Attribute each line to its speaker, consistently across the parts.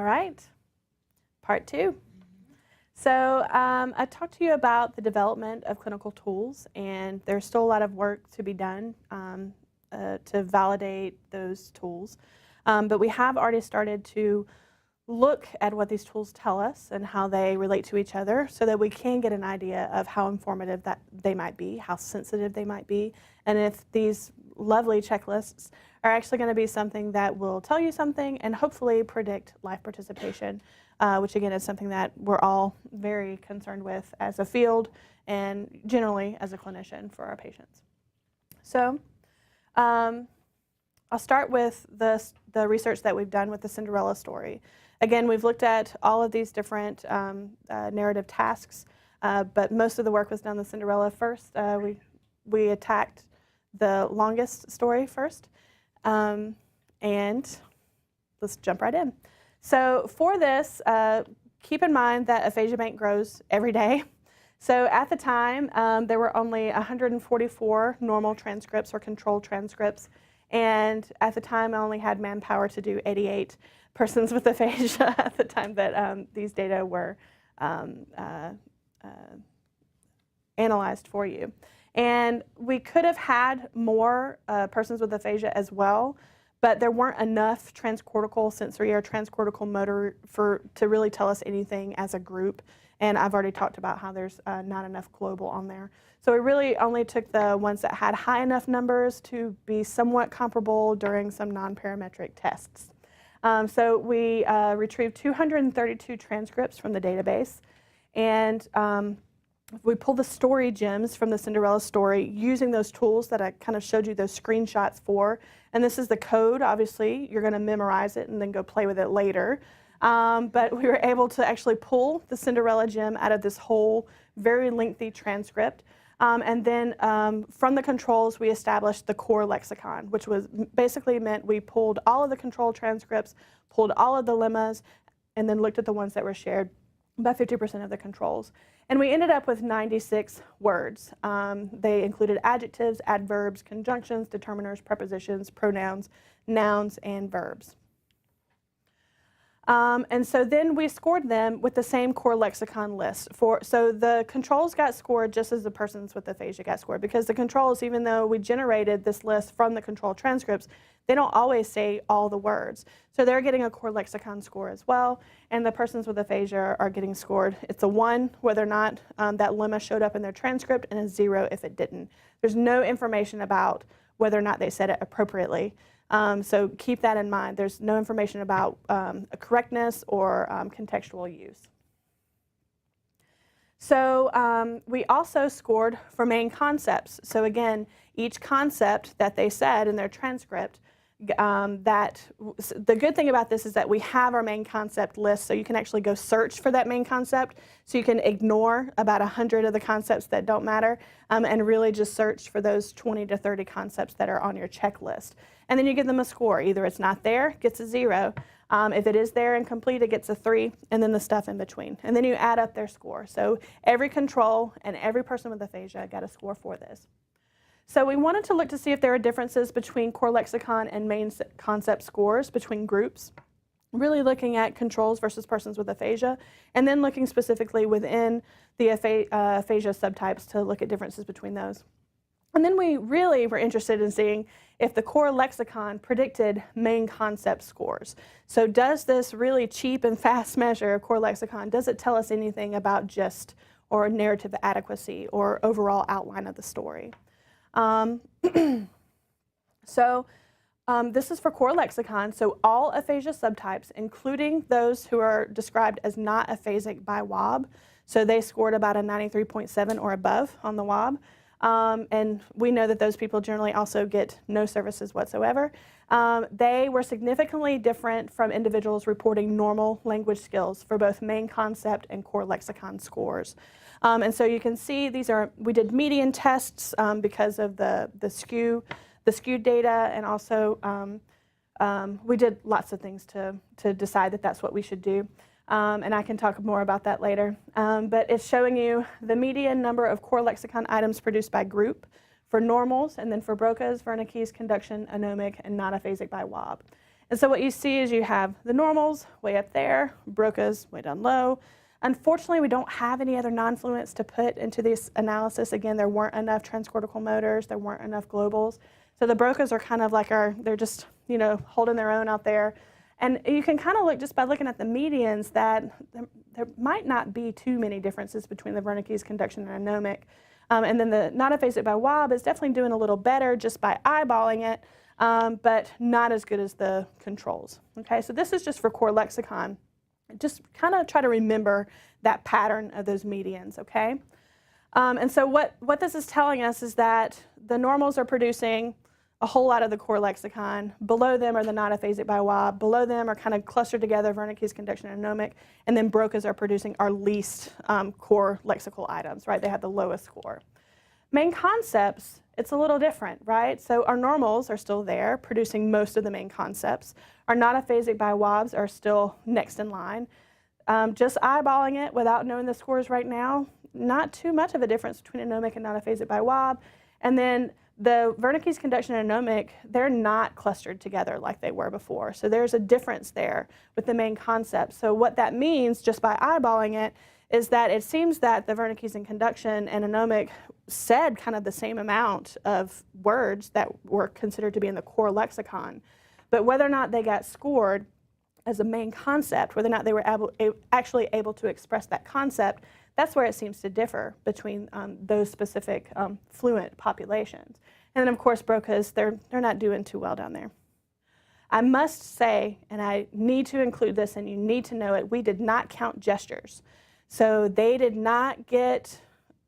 Speaker 1: right, part 2. So I talked to you about the development of clinical tools, and there's still a lot of work to be done to validate those tools. But we have already started to look at what these tools tell us and how they relate to each other so that we can get an idea of how informative that they might be, how sensitive they might be, and if these lovely checklists are actually going to be something that will tell you something and hopefully predict life participation, which again is something that we're all very concerned with as a field and generally as a clinician for our patients. So I'll start with the research that we've done with the Cinderella story. Again, we've looked at all of these different narrative tasks, but most of the work was done with Cinderella first. We attacked the longest story first, and let's jump right in. So for this, keep in mind that aphasia bank grows every day. So at the time, there were only 144 normal transcripts or controlled transcripts, and at the time I only had manpower to do 88 persons with aphasia at the time that these data were analyzed for you. And we could have had more persons with aphasia as well, but there weren't enough transcortical sensory or transcortical motor to really tell us anything as a group. And I've already talked about how there's not enough global on there. So we really only took the ones that had high enough numbers to be somewhat comparable during some non-parametric tests. So we retrieved 232 transcripts from the database, and we pulled the story gems from the Cinderella story using those tools that I kind of showed you those screenshots for. And this is the code. Obviously, you're going to memorize it and then go play with it later. But we were able to actually pull the Cinderella gem out of this whole very lengthy transcript. And then from the controls, we established the core lexicon, which was basically meant we pulled all of the control transcripts, pulled all of the lemmas, and then looked at the ones that were shared by 50% of the controls. And we ended up with 96 words. They included adjectives, adverbs, conjunctions, determiners, prepositions, pronouns, nouns, and verbs. And so then we scored them with the same core lexicon list. So the controls got scored just as the persons with aphasia got scored, because the controls, even though we generated this list from the control transcripts, they don't always say all the words. So they're getting a core lexicon score as well, and the persons with aphasia are getting scored. It's a 1 whether or not that lemma showed up in their transcript, and a 0 if it didn't. There's no information about whether or not they said it appropriately. So keep that in mind. There's no information about correctness or contextual use. So we also scored for main concepts. So again, each concept that they said in their transcript, the good thing about this is that we have our main concept list, so you can actually go search for that main concept. So you can ignore about 100 of the concepts that don't matter and really just search for those 20 to 30 concepts that are on your checklist. And then you give them a score. Either it's not there, gets a 0. If it is there and complete, it gets a 3, and then the stuff in between. And then you add up their score. So every control and every person with aphasia got a score for this. So we wanted to look to see if there are differences between core lexicon and main concept scores between groups, really looking at controls versus persons with aphasia, and then looking specifically within the aphasia subtypes to look at differences between those. And then we really were interested in seeing if the core lexicon predicted main concept scores. So does this really cheap and fast measure of core lexicon, does it tell us anything about gist or narrative adequacy or overall outline of the story? This is for core lexicon, so all aphasia subtypes, including those who are described as not aphasic by WOB, so they scored about a 93.7 or above on the WOB, and we know that those people generally also get no services whatsoever. They were significantly different from individuals reporting normal language skills for both main concept and core lexicon scores. And so you can see we did median tests because of the skewed data, and also we did lots of things to decide that that's what we should do. And I can talk more about that later. But it's showing you the median number of core lexicon items produced by group for normals, and then for Broca's, Wernicke's, conduction, anomic, and not aphasic by WOB. And so what you see is you have the normals way up there, Broca's way down low. Unfortunately, we don't have any other non-fluents to put into this analysis. Again, there weren't enough transcortical motors, there weren't enough globals. So the Broca's are kind of like they're just, holding their own out there. And you can kind of look just by looking at the medians that there might not be too many differences between the Wernicke's, conduction, and anomic. And then the non-aphasic by Wob is definitely doing a little better just by eyeballing it, but not as good as the controls. Okay, so this is just for core lexicon. Just kind of try to remember that pattern of those medians, okay? And so what this is telling us is that the normals are producing a whole lot of the core lexicon. Below them are the non-aphasic by Wob. Below them are kind of clustered together, Wernicke's, conduction, and anomic. And then Broca's are producing our least core lexical items, right? They have the lowest score. Main concepts, it's a little different, right? So our normals are still there, producing most of the main concepts. Our non-aphasic by Wobs are still next in line. Just eyeballing it without knowing the scores right now, not too much of a difference between anomic and non-aphasic by Wob. And then the Wernicke's, conduction, and anomic, they're not clustered together like they were before. So there's a difference there with the main concept. So what that means, just by eyeballing it, is that it seems that the Wernicke's and conduction and anomic said kind of the same amount of words that were considered to be in the core lexicon. But whether or not they got scored as a main concept, whether or not they were actually able to express that concept, that's where it seems to differ between those specific fluent populations. And then, of course, Broca's, they're not doing too well down there. I must say, and I need to include this, and you need to know it, we did not count gestures. So they did not get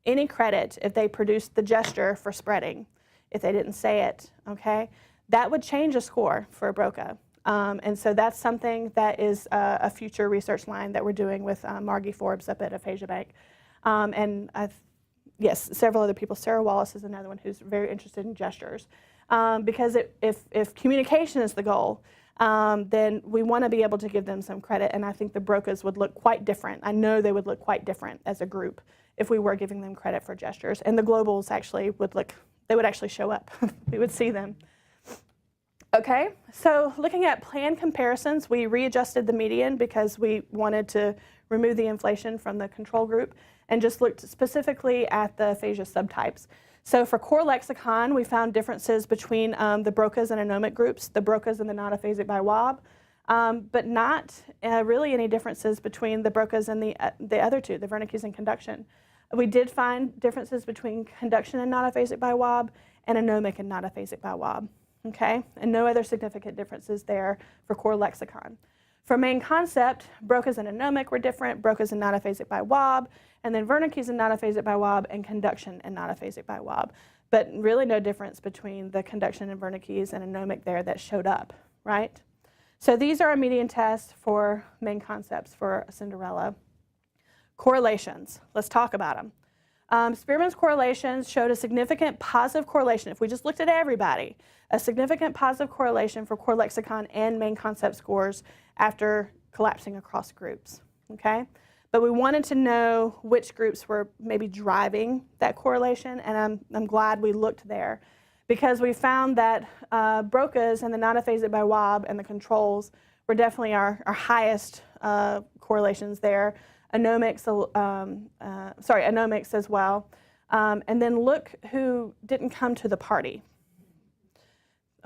Speaker 1: any credit if they produced the gesture for spreading, if they didn't say it, okay? That would change a score for a Broca. And so that's something that is a future research line that we're doing with Margie Forbes up at Aphasia Bank. And yes, several other people. Sarah Wallace is another one who's very interested in gestures. Because if communication is the goal, then we want to be able to give them some credit. And I think the Broca's would look quite different. I know they would look quite different as a group if we were giving them credit for gestures. And the globals actually would look, they would actually show up. We would see them. Okay, so looking at plan comparisons, we readjusted the median because we wanted to remove the inflation from the control group and just looked specifically at the aphasia subtypes. So for core lexicon, we found differences between the Broca's and anomic groups, the Broca's and the non-aphasic by Wob, but not really any differences between the Broca's and the other two, the Wernicke's and conduction. We did find differences between conduction and non-aphasic by Wob and anomic and non-aphasic by Wob. Okay, and no other significant differences there for core lexicon. For main concept, Broca's and anomic were different, Broca's and non-aphasic by Wob, and then Wernicke's and non-aphasic by Wob, and conduction and non-aphasic by Wob. But really no difference between the conduction and Wernicke's and anomic there that showed up, right? So these are our median tests for main concepts for Cinderella. Correlations, let's talk about them. Spearman's correlations showed a significant positive correlation. If we just looked at everybody, a significant positive correlation for core lexicon and main concept scores after collapsing across groups, okay? But we wanted to know which groups were maybe driving that correlation, and I'm glad we looked there because we found that Broca's and the non-aphasic by Wob and the controls were definitely our highest correlations there. Anomics as well. And then look who didn't come to the party.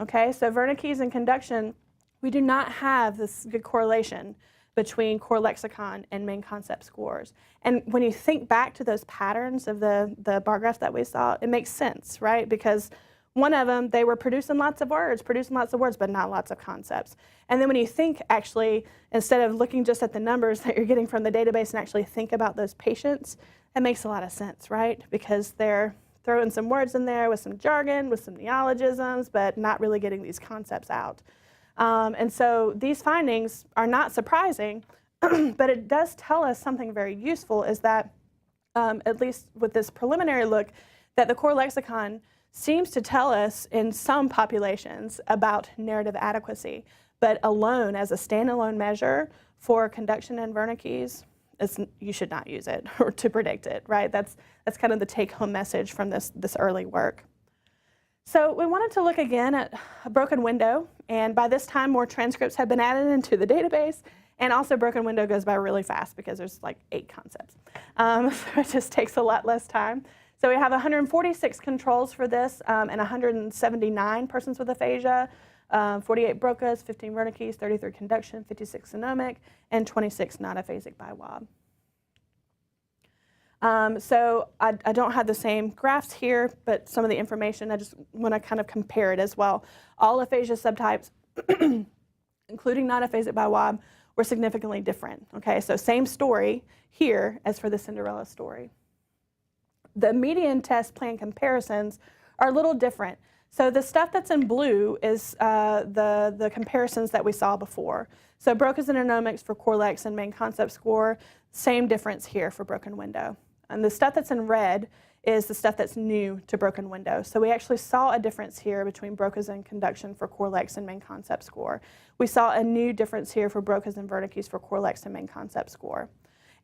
Speaker 1: Okay, so Wernicke's and conduction, we do not have this good correlation between core lexicon and main concept scores. And when you think back to those patterns of the bar graphs that we saw, it makes sense, right? Because one of them, they were producing lots of words, but not lots of concepts. And then when you think actually, instead of looking just at the numbers that you're getting from the database and actually think about those patients, that makes a lot of sense, right? Because they're throwing some words in there with some jargon, with some neologisms, but not really getting these concepts out. And so these findings are not surprising, but it does tell us something very useful is that, at least with this preliminary look, that the core lexicon seems to tell us in some populations about narrative adequacy, but alone as a standalone measure for conduction and Wernicke's, you should not use it or to predict it, right? That's kind of the take-home message from this early work. So we wanted to look again at a broken window, and by this time more transcripts have been added into the database, and also broken window goes by really fast because there's like 8 concepts. So it just takes a lot less time. So we have 146 controls for this and 179 persons with aphasia, 48 Broca's, 15 Wernicke's, 33 conduction, 56 anomic, and 26 non-aphasic BiWAB. So I don't have the same graphs here, but some of the information, I just want to kind of compare it as well. All aphasia subtypes, including non-aphasic BiWAB, were significantly different. Okay, so same story here as for the Cinderella story. The median test plan comparisons are a little different. So the stuff that's in blue is the comparisons that we saw before. So Broca's and anomics for core lex and main concept score, same difference here for broken window. And the stuff that's in red is the stuff that's new to broken window. So we actually saw a difference here between Broca's and conduction for core lex and main concept score. We saw a new difference here for Broca's and Wernicke's for core lex and main concept score.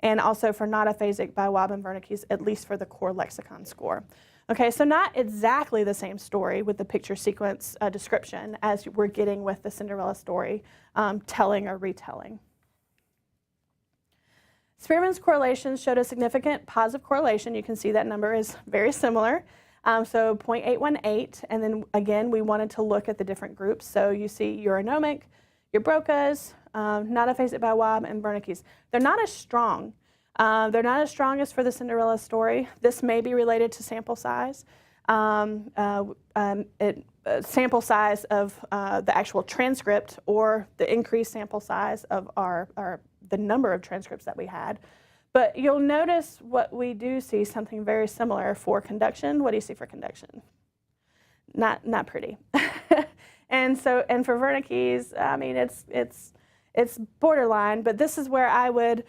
Speaker 1: And also for not aphasic BiWAB and Wernicke's, at least for the core lexicon score. Okay, so not exactly the same story with the picture sequence description as we're getting with the Cinderella story, telling or retelling. Spearman's correlations showed a significant positive correlation. You can see that number is very similar. So 0.818, and then again, we wanted to look at the different groups. So you see your anomic, your Broca's, not aphasic BiWAB, and Wernicke's. They're not as strong. They're not as strong as for the Cinderella story. This may be related to sample size. Sample size of the actual transcript or the increased sample size of the number of transcripts that we had. But you'll notice what we do see something very similar for conduction. What do you see for conduction? Not pretty. and for Wernicke's, I mean, it's borderline, but this is where I would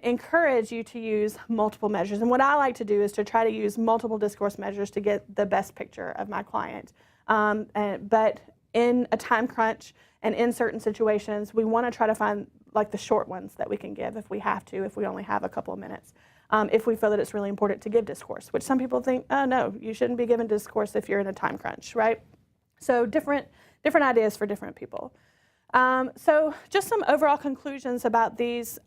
Speaker 1: encourage you to use multiple measures. And what I like to do is to try to use multiple discourse measures to get the best picture of my client. But in a time crunch and in certain situations, we want to try to find like the short ones that we can give if we have to, if we only have a couple of minutes. If we feel that it's really important to give discourse, which some people think, oh no, you shouldn't be giving discourse if you're in a time crunch, right? So different ideas for different people. So just some overall conclusions about these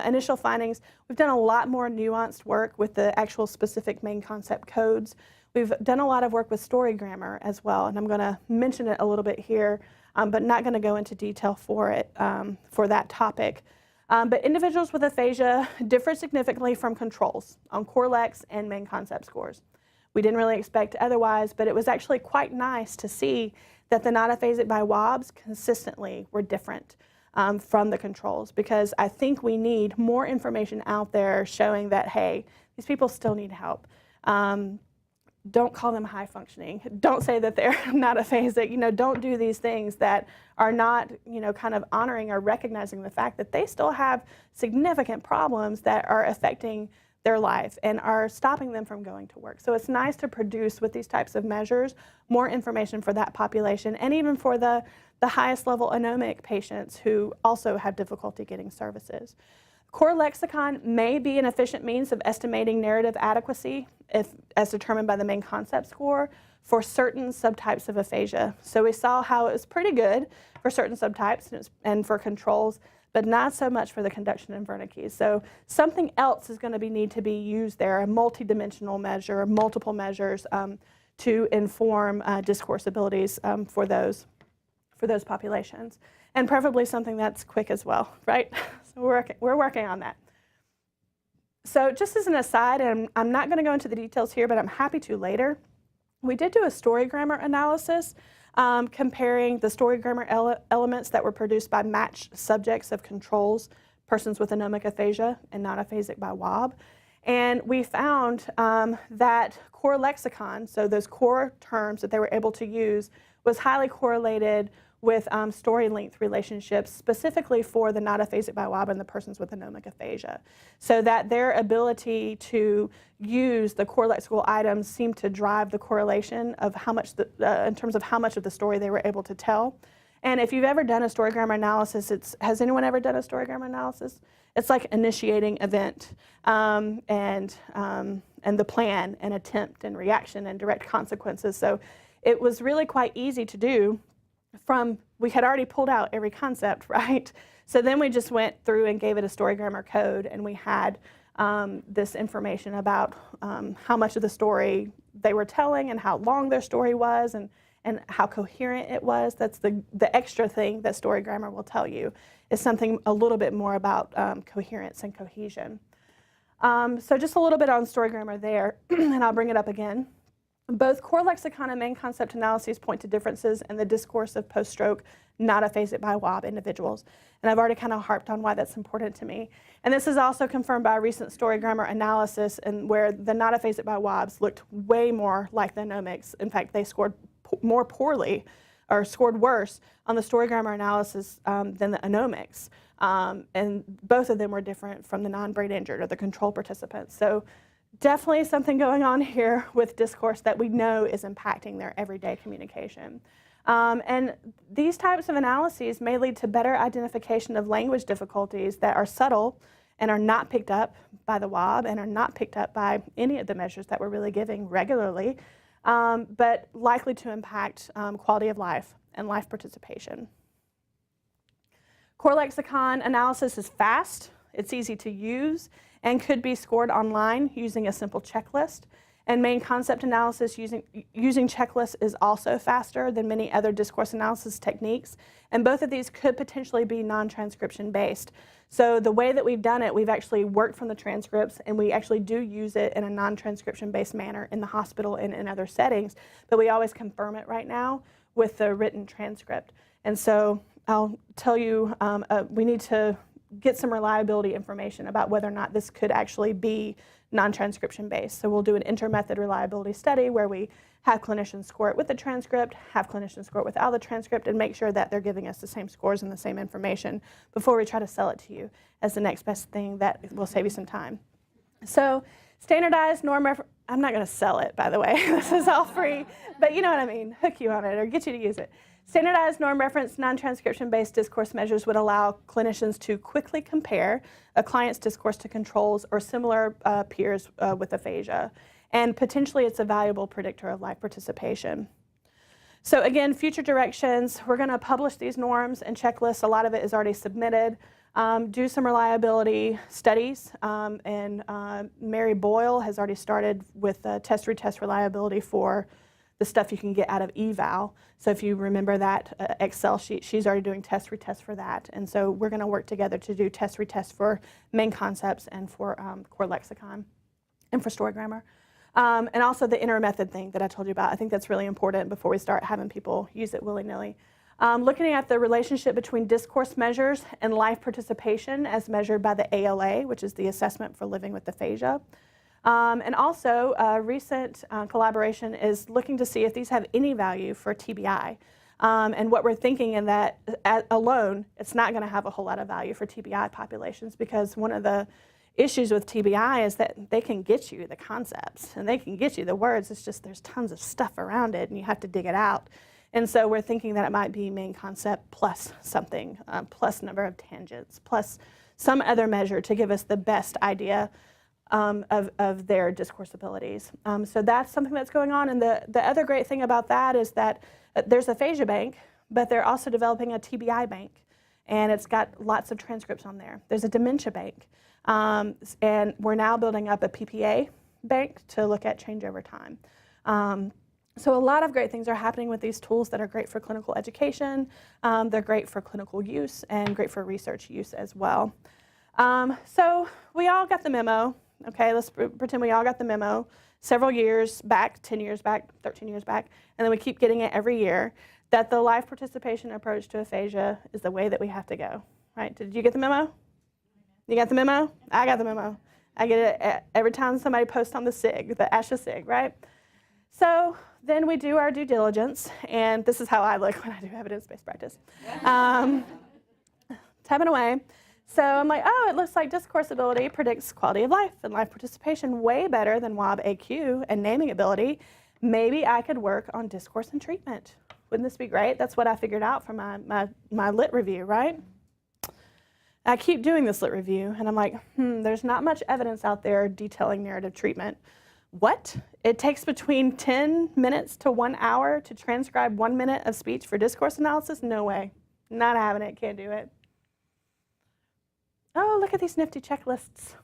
Speaker 1: initial findings. We've done a lot more nuanced work with the actual specific main concept codes. We've done a lot of work with story grammar as well, and I'm going to mention it a little bit here, but not going to go into detail for it, for that topic. But individuals with aphasia differ significantly from controls on core lex and main concept scores. We didn't really expect otherwise, but it was actually quite nice to see that the non-aphasic BiWABs consistently were different from the controls, because I think we need more information out there showing that, hey, these people still need help. Don't call them high functioning. Don't say that they're not aphasic. You know, don't do these things that are not, you know, kind of honoring or recognizing the fact that they still have significant problems that are affecting their life and are stopping them from going to work. So it's nice to produce with these types of measures more information for that population, and even for the highest level anomic patients who also have difficulty getting services. Core lexicon may be an efficient means of estimating narrative adequacy as determined by the main concept score for certain subtypes of aphasia. So we saw how it was pretty good for certain subtypes and for controls, but not so much for the conduction and Wernicke's. So something else is going to need to be used there, a multidimensional measure, multiple measures to inform discourse abilities for those populations, and preferably something that's quick as well, right? So we're working on that. So just as an aside, and I'm not going to go into the details here, but I'm happy to later, we did do a story grammar analysis comparing the story grammar elements that were produced by matched subjects of controls, persons with anomic aphasia and non-aphasic BiWAB. And we found that core lexicon, so those core terms that they were able to use, was highly correlated with story length relationships, specifically for the not aphasic BiWAB and the persons with anomic aphasia. So that their ability to use the core lexical items seemed to drive the correlation of how much, in terms of how much of the story they were able to tell. And if you've ever done a story grammar analysis, has anyone ever done a story grammar analysis? It's like initiating event. the plan and attempt and reaction and direct consequences. So it was really quite easy to do we had already pulled out every concept, right? So then we just went through and gave it a story grammar code, and we had this information about how much of the story they were telling and how long their story was and how coherent it was. That's the extra thing that story grammar will tell you, is something a little bit more about coherence and cohesion. So just a little bit on story grammar there, and I'll bring it up again. Both core lexicon and main concept analyses point to differences in the discourse of post-stroke, not aphasic by WAB individuals. And I've already kind of harped on why that's important to me. And this is also confirmed by a recent story grammar analysis, and where the not aphasic by WABs looked way more like the anomics. In fact, they scored more poorly, or scored worse on the story grammar analysis than the anomics. And both of them were different from the non-brain injured or the control participants. So definitely something going on here with discourse that we know is impacting their everyday communication. And these types of analyses may lead to better identification of language difficulties that are subtle and are not picked up by the WAB and are not picked up by any of the measures that we're really giving regularly, but likely to impact quality of life and life participation. Core lexicon analysis is fast, it's easy to use, and could be scored online using a simple checklist. And main concept analysis using checklists is also faster than many other discourse analysis techniques. And both of these could potentially be non-transcription based. So the way that we've done it, we've actually worked from the transcripts, and we actually do use it in a non-transcription based manner in the hospital and in other settings. But we always confirm it right now with the written transcript. And so I'll tell you, we need to get some reliability information about whether or not this could actually be non-transcription based. So we'll do an inter-method reliability study where we have clinicians score it with the transcript, have clinicians score it without the transcript, and make sure that they're giving us the same scores and the same information before we try to sell it to you as the next best thing that will save you some time. So standardized norm reference, I'm not going to sell it, by the way. This is all free, but you know what I mean, hook you on it or get you to use it. Standardized norm reference non-transcription-based discourse measures would allow clinicians to quickly compare a client's discourse to controls or similar peers with aphasia. And potentially it's a valuable predictor of life participation. So again, future directions, we're going to publish these norms and checklists. A lot of it is already submitted. Do some reliability studies. And Mary Boyle has already started with test-retest reliability for the stuff you can get out of eval. So if you remember that Excel sheet, she's already doing test-retest for that. And so we're going to work together to do test-retest for main concepts and for core lexicon and for story grammar. And also the inter-method thing that I told you about. I think that's really important before we start having people use it willy-nilly. Looking at the relationship between discourse measures and life participation as measured by the ALA, which is the Assessment for Living with Aphasia. And also, a recent collaboration is looking to see if these have any value for TBI. And what we're thinking in that alone, it's not going to have a whole lot of value for TBI populations, because one of the issues with TBI is that they can get you the concepts and they can get you the words. It's just there's tons of stuff around it and you have to dig it out. And so we're thinking that it might be main concept plus something, plus number of tangents, plus some other measure to give us the best idea of their discourse abilities. So that's something that's going on. And the other great thing about that is that there's a aphasia bank, but they're also developing a TBI bank. And it's got lots of transcripts on there. There's a dementia bank. And we're now building up a PPA bank to look at change over time. So a lot of great things are happening with these tools that are great for clinical education. They're great for clinical use and great for research use as well. So we all got the memo. Okay, let's pretend we all got the memo several years back, 10 years back, 13 years back, and then we keep getting it every year, that the life participation approach to aphasia is the way that we have to go, right? Did you get the memo? You got the memo? I got the memo. I get it every time somebody posts on the SIG, the ASHA SIG, right? So then we do our due diligence, and this is how I look when I do evidence-based practice. Tapping away. So I'm like, oh, it looks like discourse ability predicts quality of life and life participation way better than WAB AQ and naming ability. Maybe I could work on discourse and treatment. Wouldn't this be great? That's what I figured out from my lit review, right? I keep doing this lit review, and I'm like, there's not much evidence out there detailing narrative treatment. What? It takes between 10 minutes to 1 hour to transcribe 1 minute of speech for discourse analysis? No way. Not having it. Can't do it. Oh, look at these nifty checklists.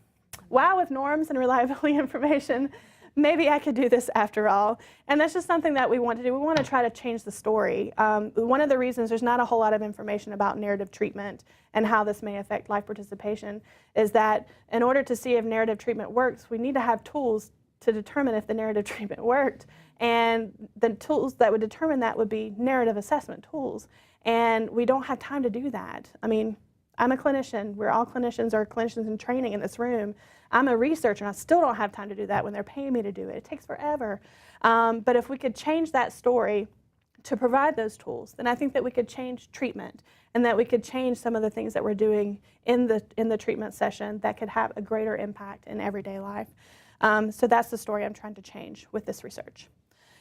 Speaker 1: Wow, with norms and reliability information, maybe I could do this after all. And that's just something that we want to do. We want to try to change the story. One of the reasons there's not a whole lot of information about narrative treatment and how this may affect life participation is that in order to see if narrative treatment works, we need to have tools to determine if the narrative treatment worked. And the tools that would determine that would be narrative assessment tools. And we don't have time to do that. I mean, I'm a clinician. We're all clinicians or clinicians in training in this room. I'm a researcher, and I still don't have time to do that when they're paying me to do it. It takes forever. But if we could change that story to provide those tools, then I think that we could change treatment and that we could change some of the things that we're doing in the treatment session that could have a greater impact in everyday life. So that's the story I'm trying to change with this research.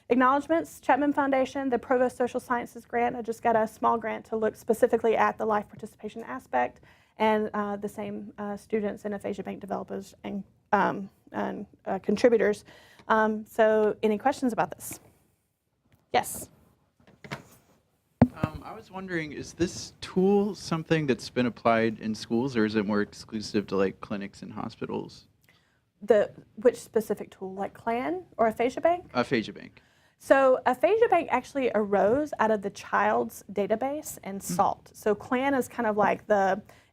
Speaker 1: Acknowledgements, Chapman Foundation, the Provost Social Sciences grant. I just got a small grant to look specifically at the life participation aspect, and the same students and aphasia bank developers and contributors. So any questions about this? Yes?
Speaker 2: I was wondering, is this tool something that's been applied in schools, or is it more exclusive to like clinics and hospitals?
Speaker 1: Which specific tool, like CLAN or aphasia bank?
Speaker 2: Aphasia bank.
Speaker 1: So aphasia bank actually arose out of the child's database and SALT. So CLAN is kind of like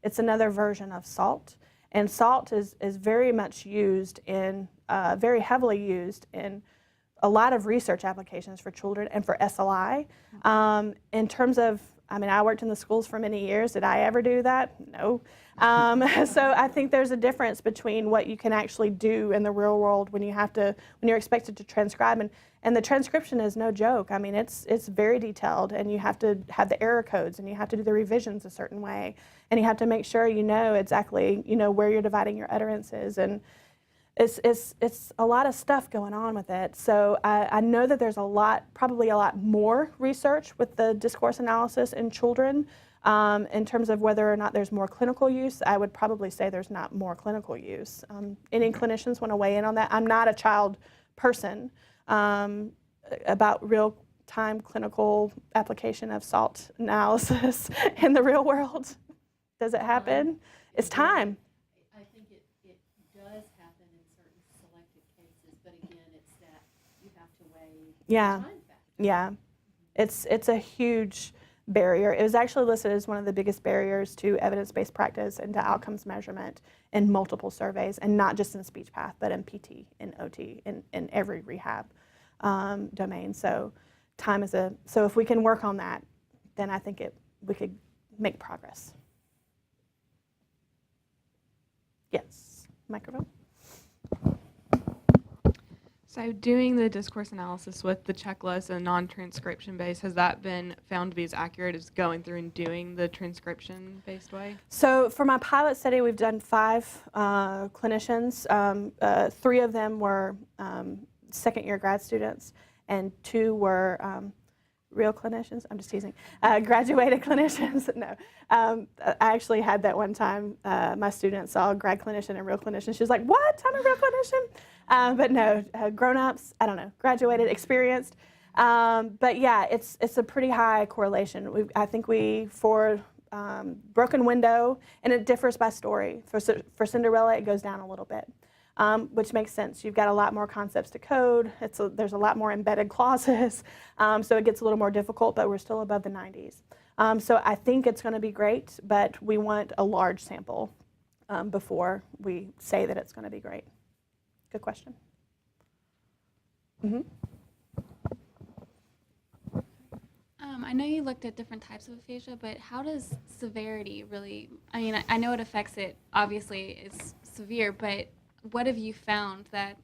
Speaker 1: it's another version of SALT. And SALT is very much used in, very heavily used in a lot of research applications for children and for SLI. In terms of, I mean, I worked in the schools for many years. Did I ever do that? No. So I think there's a difference between what you can actually do in the real world when you're expected to transcribe. And the transcription is no joke. I mean, it's very detailed, and you have to have the error codes, and you have to do the revisions a certain way, and you have to make sure you know exactly, where you're dividing your utterances, and it's a lot of stuff going on with it. So I know that there's probably a lot more research with the discourse analysis in children. In terms of whether or not there's more clinical use, I would probably say there's not more clinical use. Any clinicians want to weigh in on that? I'm not a child person. About real-time clinical application of SALT analysis in the real world. Does it happen? It's time.
Speaker 3: I think it does happen in certain selected cases, but again, it's that you have to weigh the time factor.
Speaker 1: Yeah. It's a huge barrier. It was actually listed as one of the biggest barriers to evidence-based practice and to outcomes measurement in multiple surveys, and not just in speech path, but in PT, in OT, in every rehab domain. So time is so if we can work on that, then I think we could make progress. Yes, microphone.
Speaker 4: So doing the discourse analysis with the checklist and non-transcription based, has that been found to be as accurate as going through and doing the transcription based way?
Speaker 1: So for my pilot study, we've done 5 clinicians. 3 of them were second-year grad students, and 2 were real clinicians. I'm just teasing. Graduated clinicians. No. I actually had that one time. My student saw a grad clinician and real clinician. She was like, "What? I'm a real clinician?" But no, grown-ups, I don't know, graduated, experienced. But yeah, it's a pretty high correlation. I think for Broken Window, and it differs by story. For Cinderella, it goes down a little bit, which makes sense. You've got a lot more concepts to code. There's a lot more embedded clauses, so it gets a little more difficult, but we're still above the 90s. So I think it's going to be great, but we want a large sample before we say that it's going to be great. Good question. Mm-hmm.
Speaker 5: I know you looked at different types of aphasia, but how does severity really, I mean, I know it affects it, obviously it's severe, but what have you found that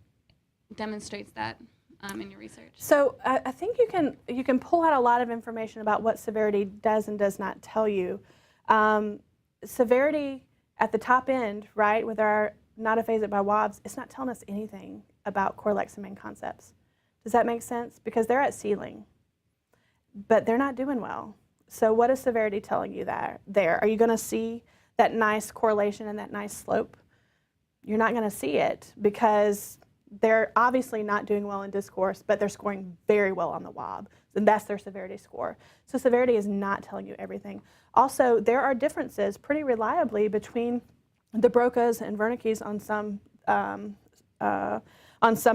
Speaker 5: demonstrates that in your research? So
Speaker 1: I think you can pull out a lot of information about what severity does and does not tell you. Severity at the top end, right, with our not aphasic by WOBs, it's not telling us anything about core lexeme concepts. Does that make sense? Because they're at ceiling, but they're not doing well. So what is severity telling you there? Are you going to see that nice correlation and that nice slope? You're not going to see it because they're obviously not doing well in discourse, but they're scoring very well on the WOB. And that's their severity score. So severity is not telling you everything. Also, there are differences pretty reliably between the Broca's and Wernicke's on some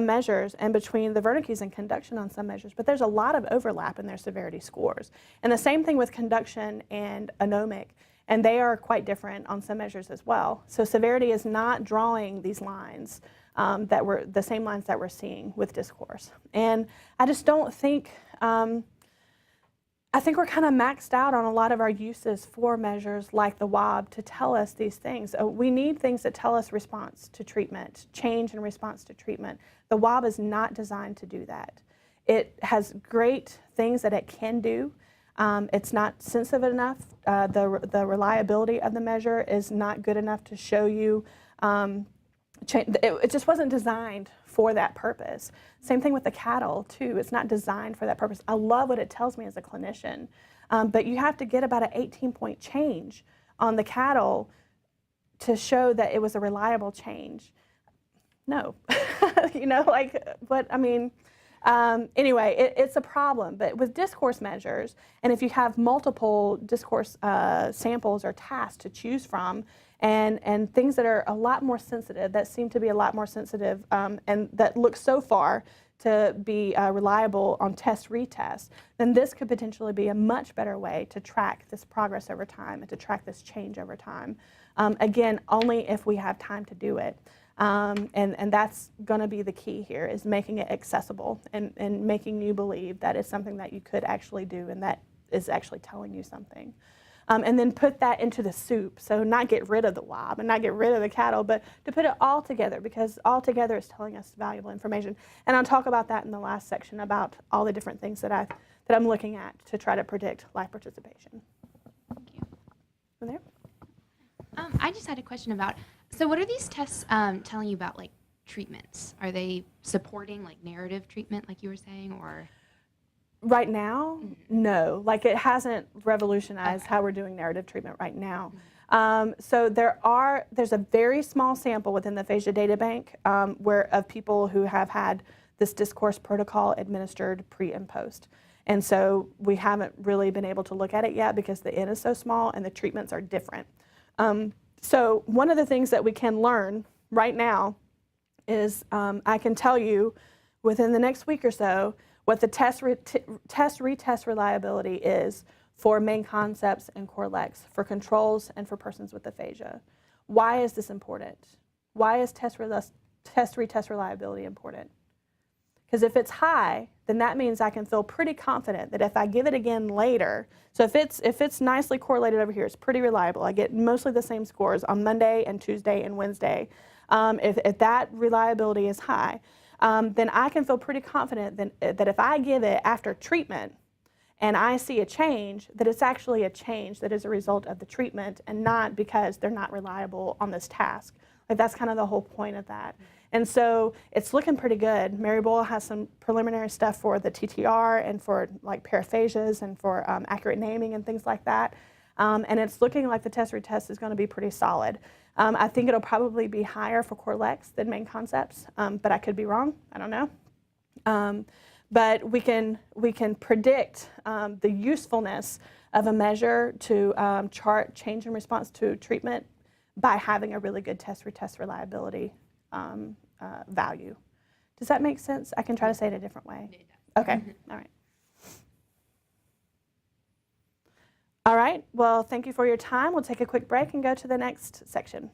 Speaker 1: measures, and between the Wernicke's and conduction on some measures, but there's a lot of overlap in their severity scores. And the same thing with conduction and anomic, and they are quite different on some measures as well. So severity is not drawing these lines that were the same lines that we're seeing with discourse. And I just don't think, I think we're kind of maxed out on a lot of our uses for measures like the WOB to tell us these things. We need things that tell us response to treatment, change in response to treatment. The WOB is not designed to do that. It has great things that it can do. It's not sensitive enough. The reliability of the measure is not good enough to show you. It just wasn't designed for that purpose. Same thing with the cattle, too. It's not designed for that purpose. I love what it tells me as a clinician, but you have to get about an 18-point change on the cattle to show that it was a reliable change. No. You know, like, what, I mean, anyway, it's a problem. But with discourse measures, and if you have multiple discourse samples or tasks to choose from, and things that are a lot more sensitive, that seem to be a lot more sensitive, and that look so far to be reliable on test retest, then this could potentially be a much better way to track this progress over time and to track this change over time. Again, only if we have time to do it. And that's going to be the key here, is making it accessible and making you believe that it's something that you could actually do and that is actually telling you something. And then put that into the soup. So not get rid of the WOB and not get rid of the cattle, but to put it all together, because all together is telling us valuable information. And I'll talk about that in the last section, about all the different things that I'm looking at to try to predict life participation.
Speaker 6: Thank you.
Speaker 1: From there?
Speaker 6: I just had a question about, so what are these tests telling you about, like, treatments? Are they supporting, like, narrative treatment, like you were saying, or?
Speaker 1: Right now, no. Like, it hasn't revolutionized how we're doing narrative treatment right now. So there's a very small sample within the aphasia data bank of people who have had this discourse protocol administered pre and post. And so we haven't really been able to look at it yet because the N is so small and the treatments are different. So one of the things that we can learn right now is I can tell you within the next week or so what the test retest reliability is for main concepts and core lex, for controls and for persons with aphasia. Why is this important? Why is test retest reliability important? Because if it's high, then that means I can feel pretty confident that if I give it again later, so if it's nicely correlated over here, it's pretty reliable. I get mostly the same scores on Monday and Tuesday and Wednesday. If that reliability is high, then I can feel pretty confident that if I give it after treatment and I see a change, that it's actually a change that is a result of the treatment and not because they're not reliable on this task. Like, that's kind of the whole point of that. And so it's looking pretty good. Mary Boyle has some preliminary stuff for the TTR and for, like, paraphasias and for accurate naming and things like that. And it's looking like the test retest is going to be pretty solid. I think it'll probably be higher for core lex than main concepts, but I could be wrong. I don't know. But we can predict the usefulness of a measure to chart change in response to treatment by having a really good test retest reliability value. Does that make sense? I can try to say it a different way. Okay. All right. All right, well, thank you for your time. We'll take a quick break and go to the next section.